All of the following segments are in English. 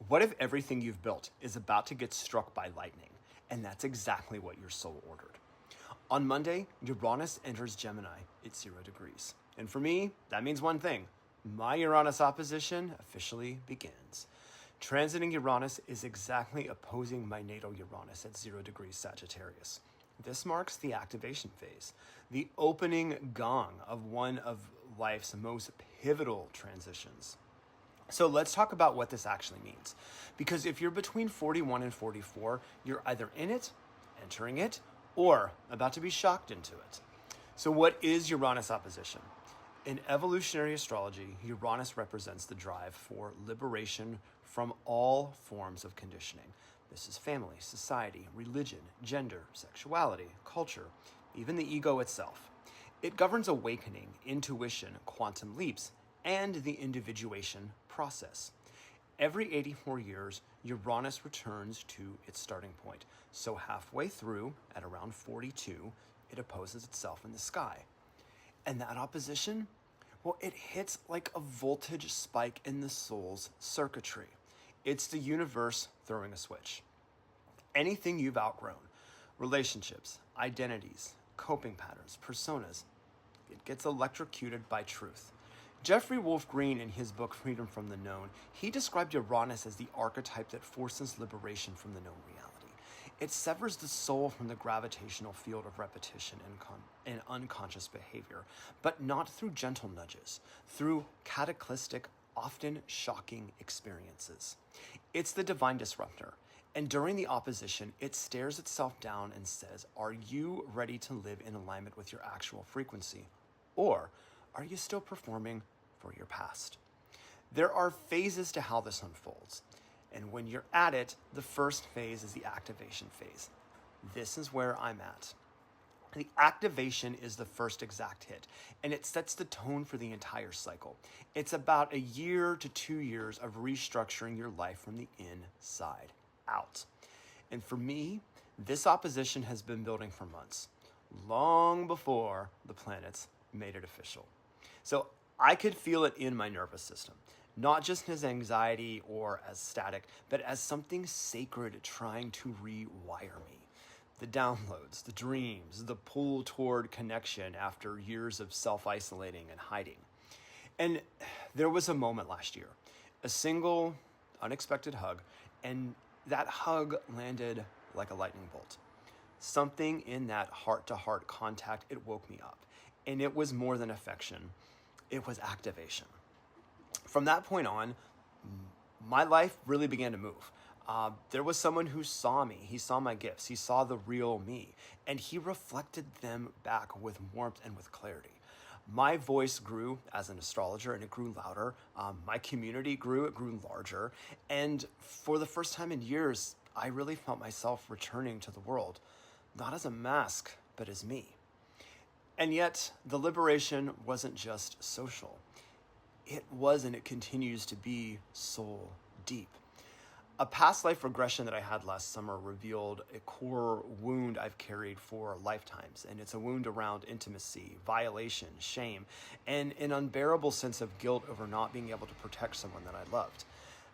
What if everything you've built is about to get struck by lightning? And that's exactly what your soul ordered. On Monday, Uranus enters Gemini at 0 degrees. And for me, that means one thing. My Uranus opposition officially begins. Transiting Uranus is exactly opposing my natal Uranus at 0 degrees Sagittarius. This marks the activation phase, the opening gong of one of life's most pivotal transitions. So let's talk about what this actually means. Because if you're between 41 and 44, you're either in it, entering it, or about to be shocked into it. So what is Uranus opposition? In evolutionary astrology, Uranus represents the drive for liberation from all forms of conditioning. This is family, society, religion, gender, sexuality, culture, even the ego itself. It governs awakening, intuition, quantum leaps, and the individuation process. Every 84 years, Uranus returns to its starting point. So halfway through, at around 42, it opposes itself in the sky. And that opposition, well, it hits like a voltage spike in the soul's circuitry. It's the universe throwing a switch. Anything you've outgrown, relationships, identities, coping patterns, personas, it gets electrocuted by truth. Jeffrey Wolf Green, in his book Freedom from the Known, he described Uranus as the archetype that forces liberation from the known reality. It severs the soul from the gravitational field of repetition and unconscious behavior, but not through gentle nudges, through cataclysmic, often shocking experiences. It's the divine disruptor. And during the opposition, it stares itself down and says, are you ready to live in alignment with your actual frequency? Or are you still performing for your past? There are phases to how this unfolds. And when you're at it, the first phase is the activation phase. This is where I'm at. The activation is the first exact hit, and it sets the tone for the entire cycle. It's about a year to 2 years of restructuring your life from the inside out. And for me, this opposition has been building for months, long before the planets made it official. So I could feel it in my nervous system, not just as anxiety or as static, but as something sacred trying to rewire me. The downloads, the dreams, the pull toward connection after years of self-isolating and hiding. And there was a moment last year, a single unexpected hug, and that hug landed like a lightning bolt. Something in that heart-to-heart contact, it woke me up. And it was more than affection. It was activation. From that point on, my life really began to move. There was someone who saw me. He saw my gifts. He saw the real me. And he reflected them back with warmth and with clarity. My voice grew as an astrologer, and it grew louder. My community grew. It grew larger. And for the first time in years, I really felt myself returning to the world, not as a mask, but as me. And yet, the liberation wasn't just social. It was, and it continues to be, soul deep. A past life regression that I had last summer revealed a core wound I've carried for lifetimes. And it's a wound around intimacy, violation, shame, and an unbearable sense of guilt over not being able to protect someone that I loved.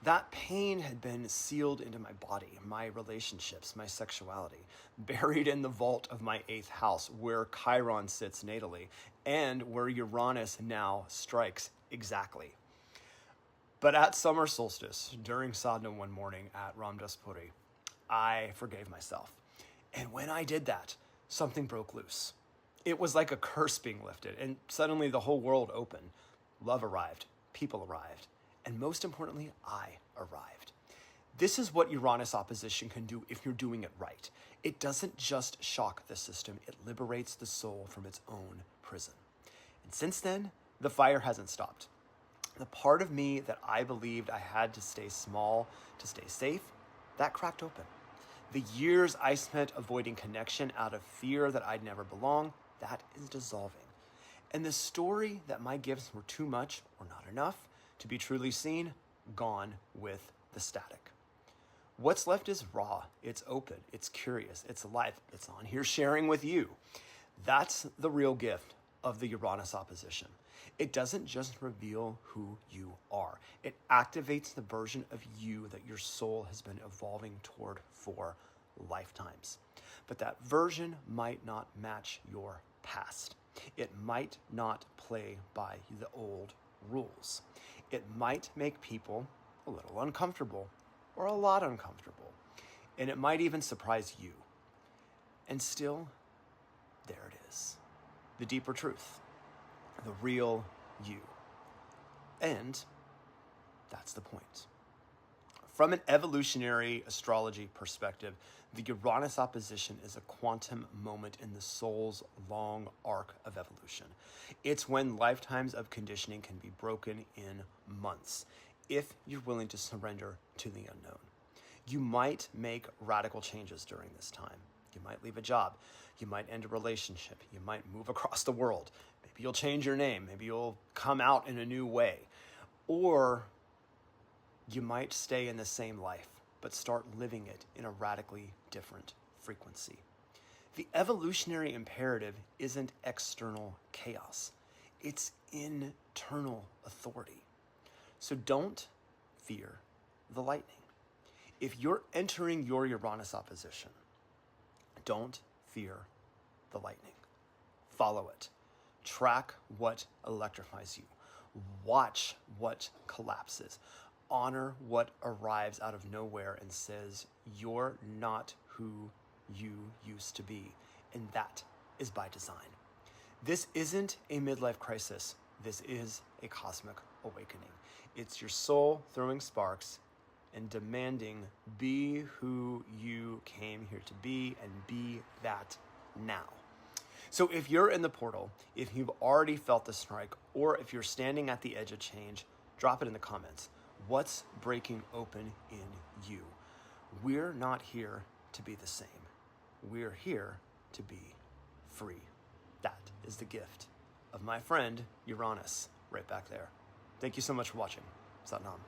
That pain had been sealed into my body, my relationships, my sexuality, buried in the vault of my 8th house, where Chiron sits natally, and where Uranus now strikes exactly. But at summer solstice, during sadhana one morning at Ramdaspuri, I forgave myself. And when I did that, something broke loose. It was like a curse being lifted, and suddenly the whole world opened. Love arrived, people arrived, and most importantly, I arrived. This is what Uranus opposition can do if you're doing it right. It doesn't just shock the system, it liberates the soul from its own prison. And since then, the fire hasn't stopped. The part of me that I believed I had to stay small, to stay safe, that cracked open. The years I spent avoiding connection out of fear that I'd never belong, that is dissolving. And the story that my gifts were too much or not enough to be truly seen, gone with the static. What's left is raw, it's open, it's curious, it's alive, it's on here sharing with you. That's the real gift of the Uranus opposition. It doesn't just reveal who you are. It activates the version of you that your soul has been evolving toward for lifetimes. But that version might not match your past. It might not play by the old rules. It might make people a little uncomfortable or a lot uncomfortable. And it might even surprise you. And still, there it is. The deeper truth. The real you. And that's the point. From an evolutionary astrology perspective, the Uranus opposition is a quantum moment in the soul's long arc of evolution. It's when lifetimes of conditioning can be broken in months, if you're willing to surrender to the unknown. You might make radical changes during this time. You might leave a job. You might end a relationship. You might move across the world. Maybe you'll change your name. Maybe you'll come out in a new way. Or you might stay in the same life, but start living it in a radically different frequency. The evolutionary imperative isn't external chaos. It's internal authority. So don't fear the lightning. If you're entering your Uranus opposition, don't fear the lightning. Follow it. Track what electrifies you. Watch what collapses. Honor what arrives out of nowhere and says, you're not who you used to be. And that is by design. This isn't a midlife crisis. This is a cosmic awakening. It's your soul throwing sparks and demanding, be who you came here to be, and be that now. So if you're in the portal, if you've already felt the strike, or if you're standing at the edge of change, drop it in the comments. What's breaking open in you? We're not here to be the same. We're here to be free. That is the gift of my friend Uranus, right back there. Thank you so much for watching. Satnam.